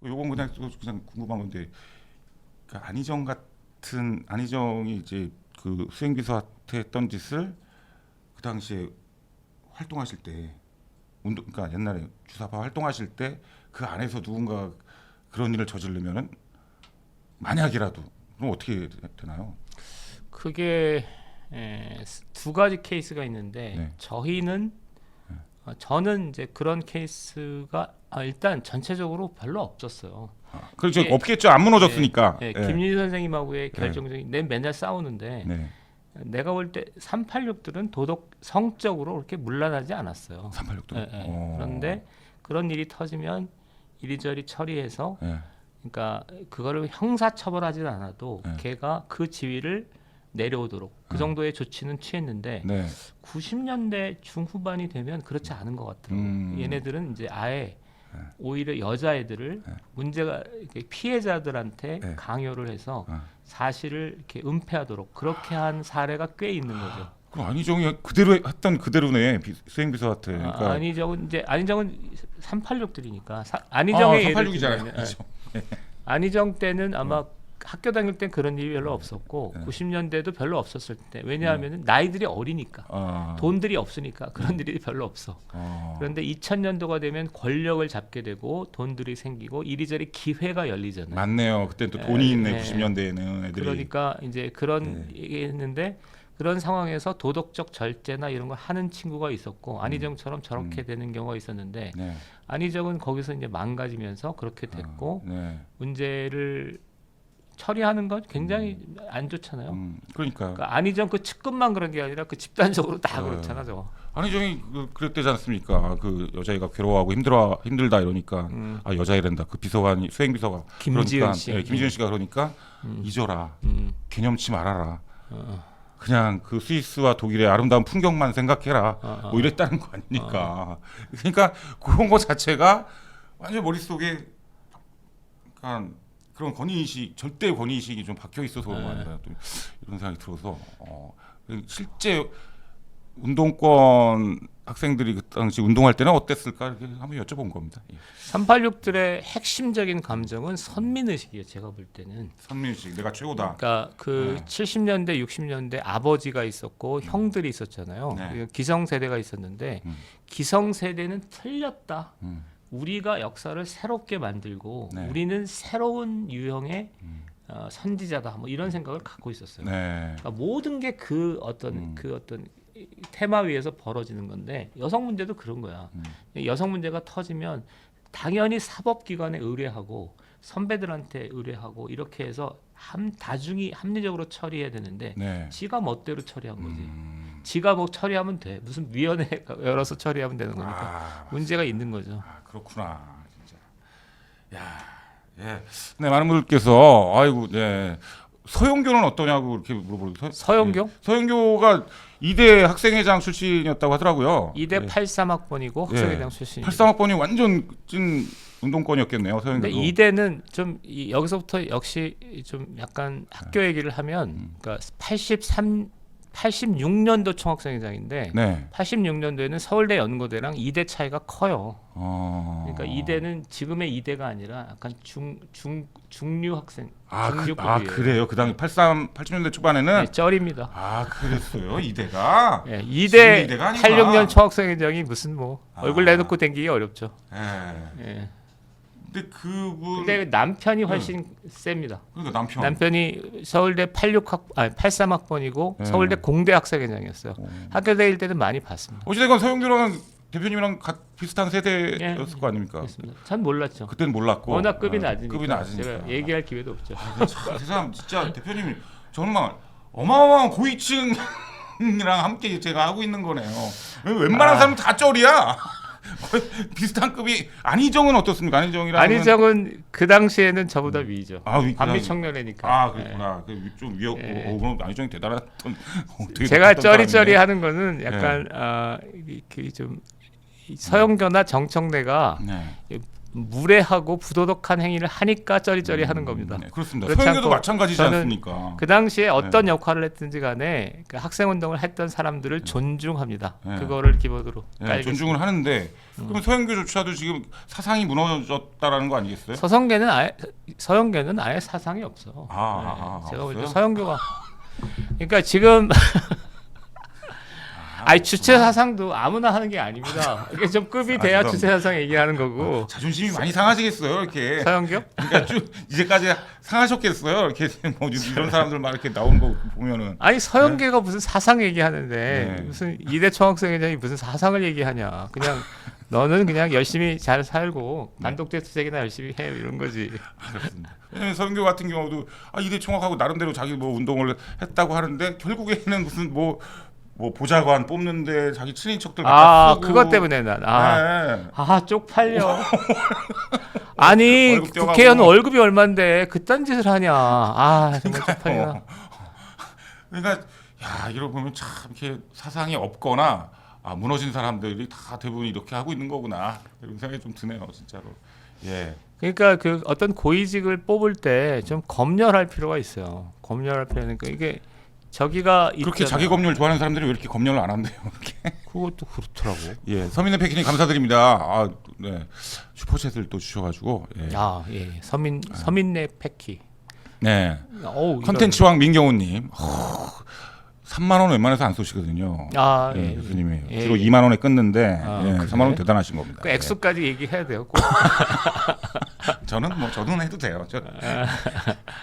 요건 그냥 궁금한 건데, 그러니까 안희정이 이제 그 수행비서한테 했던 짓을 그 당시에 활동하실 때, 그러니까 옛날에 주사파 활동하실 때 그 안에서 누군가 그런 일을 저지르면은 만약이라도 그럼 어떻게 되나요? 그게 두 가지 케이스가 있는데 네. 저는 이제 그런 케이스가 일단 전체적으로 별로 없었어요. 그렇죠. 이게- 없겠죠. 안 무너졌으니까. 예, 예. 김윤희 선생님하고의 결정적인 내 맨날 싸우는데 네. 내가 볼 때 386들은 도덕 성적으로 그렇게 문란하지 않았어요. 386도. 예, 예. 그런데 그런 일이 터지면 이리저리 처리해서 예. 그러니까 그거를 형사 처벌하지는 않아도 네. 걔가 그 지위를 내려오도록 그 정도의 조치는 취했는데 네. 90년대 중후반이 되면 그렇지 않은 것 같더라고요. 얘네들은 이제 아예 네. 오히려 여자애들을 네. 문제가 이렇게 피해자들한테 네. 강요를 해서 아. 사실을 이렇게 은폐하도록 그렇게 한 사례가 꽤 있는 거죠. 그럼 안희정이 그대로 했던 그대로네. 수행비서한테. 그러니까 안희정은 386들이니까 안희정의 예를 386이잖아요. 들면, 안희정 때는 아마 학교 다닐 땐 그런 일이 별로 없었고 네. 90년대도 별로 없었을 때 왜냐하면 나이들이 어리니까 돈들이 없으니까 그런 일이 별로 없어. 그런데 2000년도가 되면 권력을 잡게 되고 돈들이 생기고 이리저리 기회가 열리잖아요. 맞네요. 그때 또 돈이 있네. 네. 90년대에는 애들이. 그러니까 이제 그런 얘기했는데 그런 상황에서 도덕적 절제나 이런 걸 하는 친구가 있었고 안희정처럼 저렇게 되는 경우가 있었는데 네. 안희정은 거기서 이제 망가지면서 그렇게 됐고 네. 문제를 처리하는 건 굉장히 안 좋잖아요. 그러니까 그러니까 안희정 그 측근만 그런 게 아니라 그 집단적으로 다 그렇잖아, 저거. 안희정이 그랬대지 않습니까? 그 여자애가 괴로워하고 힘들다 이러니까 여자애란다. 그 비서관이 수행비서가 김지은 그러니까, 씨. 김지은 씨가 그러니까 잊어라. 개념치 말아라. 어. 그냥 그 스위스와 독일의 아름다운 풍경만 생각해라. 뭐 이랬다는 거 아닙니까? 그러니까 그런 거 자체가 완전 머릿속에 약간 그런 절대 권위의식이 좀 박혀 있어서 그런 거 아닌가 또 이런 생각이 들어서 실제 운동권 학생들이 그 당시 운동할 때는 어땠을까 이렇게 한번 여쭤본 겁니다. 예. 386들의 핵심적인 감정은 선민의식이에요. 제가 볼 때는. 선민식 내가 최고다. 그러니까 그 네. 70년대, 60년대 아버지가 있었고 형들이 있었잖아요. 네. 기성세대가 있었는데 기성세대는 틀렸다. 우리가 역사를 새롭게 만들고 네. 우리는 새로운 유형의 선지자다. 뭐 이런 생각을 갖고 있었어요. 네. 그러니까 모든 게 그 어떤 테마 위에서 벌어지는 건데 여성 문제도 그런 거야. 여성 문제가 터지면 당연히 사법기관에 의뢰하고 선배들한테 의뢰하고 이렇게 해서 다중이 합리적으로 처리해야 되는데 네. 지가 멋대로 처리한 거지. 지가 뭐 처리하면 돼. 무슨 위원회 열어서 처리하면 되는 거니까 문제가 있는 거죠. 그렇구나 진짜. 야, 예. 네 많은 분들께서 아이고, 네. 서영교는 어떠냐고 이렇게 물어보고 서영교? 예. 서영교가 이대 학생회장 출신이었다고 하더라고요. 이대 83학번이고 학생회장 출신. 83학번이 완전 찐 운동권이었겠네요. 서영교도. 근데 이대는 좀 여기서부터 역시 좀 약간 학교 얘기를 하면 그러니까 86년도 총학생회장인데 네. 86년도에는 서울대 연고대랑 이대 차이가 커요. 그러니까 그러니까 이대는 지금의 이대가 아니라 약간 중류 학생. 그래요. 그 당시 80년대 초반에는 네, 쩔입니다. 그랬어요. 이대가. 네, 지금 이대 이대가 아니구나. 86년 총학생회장이 무슨 뭐 얼굴 내놓고 댕기기 어렵죠. 예. 예. 근데 그분 근데 남편이 훨씬 셉니다. 그러니까 남편. 남편이 서울대 83학번이고 네. 서울대 공대 학생회장이었어요. 학교 다닐 때는 많이 봤습니다. 어찌됐건 서영교랑 대표님이랑 비슷한 세대였을 거 아닙니까? 그렇습니다. 전 몰랐죠. 그때는 몰랐고. 워낙 급이 낮으니까. 급이 낮으니까. 제가 얘기할 기회도 없죠. 세상 진짜 대표님이 정말 어마어마한 고위층이랑 함께 제가 하고 있는 거네요. 웬만한 사람은 다 쩔이야. 거의 비슷한 급이. 안희정은 어떻습니까? 안희정은 그 당시에는 저보다 위죠. 반미 청년회니까. 그렇구나. 좀 위협. 그럼 안희정이 대단했던. 제가 쩌리쩌리 하는 거는 약간 좀 서영교나 정청래가 무례하고 부도덕한 행위를 하니까 쩌리쩌리하는 겁니다. 네, 그렇습니다. 그렇지 서영교도 않고 마찬가지지 저는 않습니까? 그 당시에 어떤 역할을 했든지 간에 그 학생 운동을 했던 사람들을 존중합니다. 네. 그거를 기본으로 네, 깔겠습니다. 존중을 하는데 그럼 서영교조차도 지금 사상이 무너졌다라는 거 아니겠어요? 서영교는 아예 사상이 없어. 제가 볼 때 없어요? 서영교가 그러니까 지금 아니 주체 사상도 아무나 하는 게 아닙니다. 이게 좀 급이 돼야 죄송합니다. 주체 사상 얘기하는 거고. 자존심이 많이 상하시겠어요, 이렇게. 서영교? 그러니까 쭉 이제까지 상하셨겠어요, 이렇게 뭐 이런 사람들 막 이렇게 나오는 거 보면은. 아니 서영교가 무슨 사상 얘기하는데 네. 무슨 이대 총학생회장이 무슨 사상을 얘기하냐. 그냥 너는 그냥 열심히 잘 살고 단독 대투쟁이나 열심히 해 이런 거지. 그렇습니다. 왜냐면 서영교 같은 경우도 이대 총학하고 나름대로 자기 뭐 운동을 했다고 하는데 결국에는 무슨 뭐 보좌관 뽑는데 자기 친인척들 갖다 쓰고. 그것 때문에 난 네. 쪽팔려. 아니 월급 떼어가고. 국회의원 월급이 얼만데 그딴 짓을 하냐. 정말 쪽팔려. 그러니까 야 이러고 보면 참 이렇게 사상이 없거나 무너진 사람들이 다 대부분 이렇게 하고 있는 거구나 이런 생각이 좀 드네요, 진짜로. 예. 그러니까 그 어떤 고위직을 뽑을 때 좀 검열할 필요가 있어요. 검열할 필요는 이게 저기가 그렇게 있잖아요. 자기 검열 좋아하는 사람들이 왜 이렇게 검열을 안 한대요? 그것도 그렇더라고. 예, 서민의 패키님 감사드립니다. 네, 슈퍼챗을 또 주셔가지고. 예. 서민내 패키. 네. 어우, 컨텐츠 왕 민경호님. 3만 원 웬만해서 안 쏘시거든요. 예, 교수님이 예, 주로 예. 2만 원에 끊는데 그래? 3만 원 대단하신 겁니다. 그 액수까지 얘기해야 돼요. 꼭. 저는 해도 돼요. 저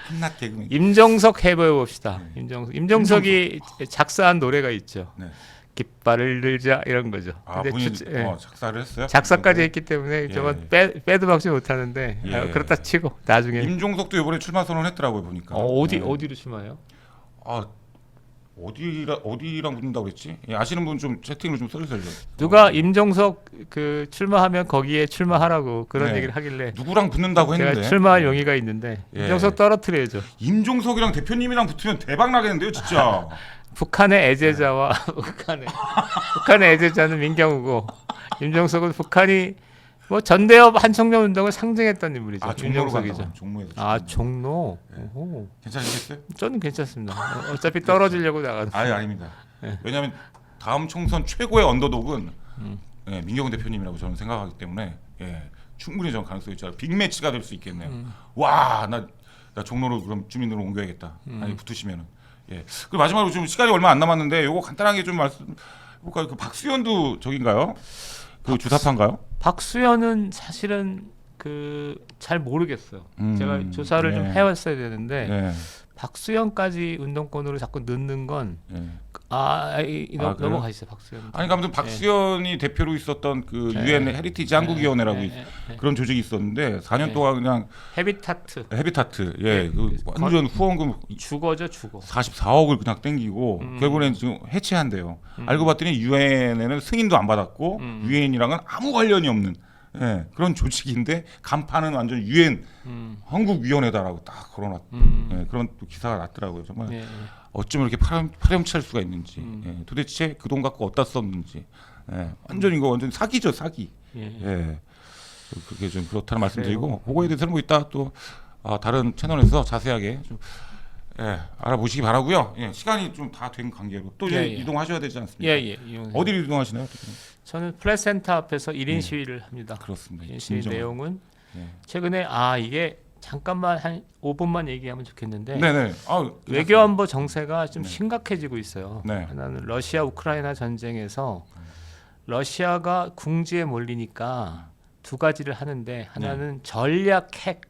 한낱 개그맨. 임정석 해보여 봅시다. 임정석이 작사한 노래가 있죠. 네. 깃발을 들자 이런 거죠. 근데 본인 작사를 했어요? 작사까지 했기 때문에 예. 저건 빼도 박지 못하는데 예. 그렇다 치고 나중에 임종석도 이번에 출마 선언했더라고요, 보니까. 어디로 출마해요? 어디랑 붙는다고 그랬지? 예, 아시는 분 좀 채팅을 좀 써주세요. 누가 임정석 그 출마하면 거기에 출마하라고 그런 네. 얘기를 하길래 누구랑 붙는다고 제가 했는데 출마할 용의가 있는데 예. 임정석 떨어뜨려야죠. 임종석이랑 대표님이랑 붙으면 대박 나겠는데요, 진짜. 북한의 애제자와 북한의 애제자는 민경우고 임정석은 북한이 뭐 전대협 한청년 운동을 상징했던 인물이죠. 종로로 임정석이죠. 간다고, 종로에서. 종로. 네. 오호. 괜찮으시겠어요? 저는 괜찮습니다. 어차피 떨어지려고 나가는. 아닙니다. 네. 왜냐하면 다음 총선 최고의 언더독은 예, 민경훈 대표님이라고 저는 생각하기 때문에 충분히 저는 가능성이 있죠. 빅매치가 될 수 있겠네요. 와, 나 종로로 그럼 주민으로 옮겨야겠다. 아니 붙으시면은. 예. 그리고 마지막으로 좀 시간이 얼마 안 남았는데 요거 간단하게 좀 말씀 해볼까요? 그 박수현도 저긴가요? 그 주사파인가요? 박수현은 사실은 잘 모르겠어요. 제가 조사를 좀 해왔어야 되는데 네. 박수현까지 운동권으로 자꾸 넣는 건 넘어가시죠. 박수현. 아니 아무튼 박수현이 대표로 있었던 그 유엔 헤리티지 한국위원회라고 그런 조직이 있었는데 4년 동안 그냥 헤비타트 그 완전 후원금 죽어 44억을 그냥 땡기고 결국에는 지금 해체한대요. 알고 봤더니 유엔에는 승인도 안 받았고 유엔이랑은 아무 관련이 없는 그런 조직인데 간판은 완전 유엔 한국위원회다라고 딱 걸어놨. 그런 또 기사가 났더라고요. 정말 어쩜 이렇게 파렴치할 수가 있는지. 도대체 그 돈 갖고 어디다 썼는지. 완전 이거 완전 사기죠, 사기. 그렇게 좀 그렇다는 말씀드리고 그거에 대해서는 뭐 이따 또 다른 채널에서 자세하게 좀 알아보시기 바라고요. 시간이 좀 다 된 관계로 또 이제 이동하셔야 되지 않습니까? 어디로 이동하시나요? 저는 플레센터 앞에서 1인 시위를 합니다. 그렇습니다. 1인 시위 내용은 최근에 이게 잠깐만 한 5분만 얘기하면 좋겠는데 외교안보 정세가 좀 심각해지고 있어요. 하나는 러시아 우크라이나 전쟁에서 러시아가 궁지에 몰리니까 두 가지를 하는데 하나는 전략 핵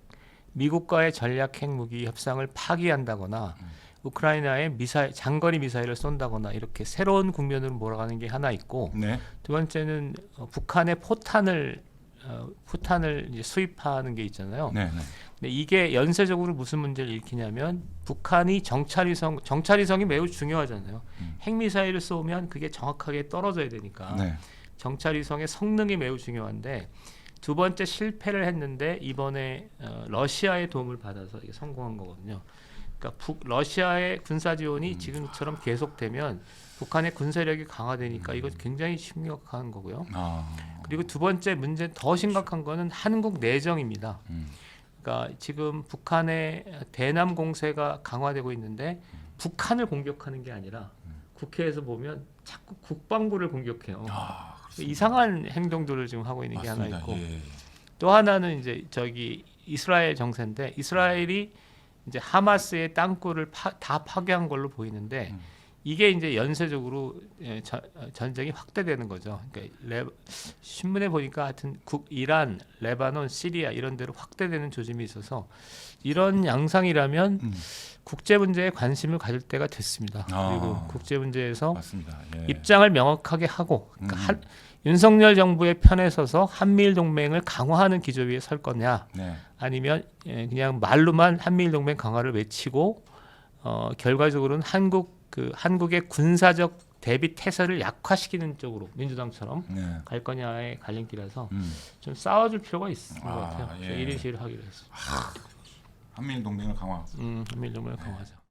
미국과의 전략 핵 무기 협상을 파기한다거나 우크라이나에 장거리 미사일을 쏜다거나 이렇게 새로운 국면으로 몰아가는 게 하나 있고 두 번째는 북한의 포탄을 이제 수입하는 게 있잖아요. 근데 이게 연쇄적으로 무슨 문제를 일으키냐면 북한이 정찰위성이 매우 중요하잖아요. 핵미사일을 쏘면 그게 정확하게 떨어져야 되니까 정찰위성의 성능이 매우 중요한데 두 번째 실패를 했는데 이번에 러시아의 도움을 받아서 이게 성공한 거거든요. 그러니까 러시아의 군사 지원이 지금처럼 계속되면 북한의 군사력이 강화되니까 이거 굉장히 심각한 거고요. 그리고 두 번째 문제 더 심각한 거는 한국 내정입니다. 그러니까 지금 북한의 대남 공세가 강화되고 있는데 북한을 공격하는 게 아니라 국회에서 보면 자꾸 국방부를 공격해요. 이상한 행동들을 지금 하고 있는 게 하나 맞습니다. 있고 예. 또 하나는 이제 저기 이스라엘 정세인데 이스라엘이 이제 하마스의 땅굴을 다 파괴한 걸로 보이는데 이게 이제 연쇄적으로 전쟁이 확대되는 거죠. 그러니까 신문에 보니까 하여튼 이란, 레바논, 시리아 이런 데로 확대되는 조짐이 있어서 이런 양상이라면 국제 문제에 관심을 가질 때가 됐습니다. 그리고 국제 문제에서 맞습니다. 예. 입장을 명확하게 하고 그러니까 윤석열 정부의 편에 서서 한미일 동맹을 강화하는 기조 위에 설 거냐, 네. 아니면 그냥 말로만 한미일 동맹 강화를 외치고 결과적으로는 한국의 군사적 대비 태세를 약화시키는 쪽으로 민주당처럼 네. 갈 거냐의 갈림길에서 좀 싸워줄 필요가 있는 것 같아요. 예. 1인 시위를 하기로 했어요. 한미일 동맹을 강화. 한미일 동맹을 강화하자.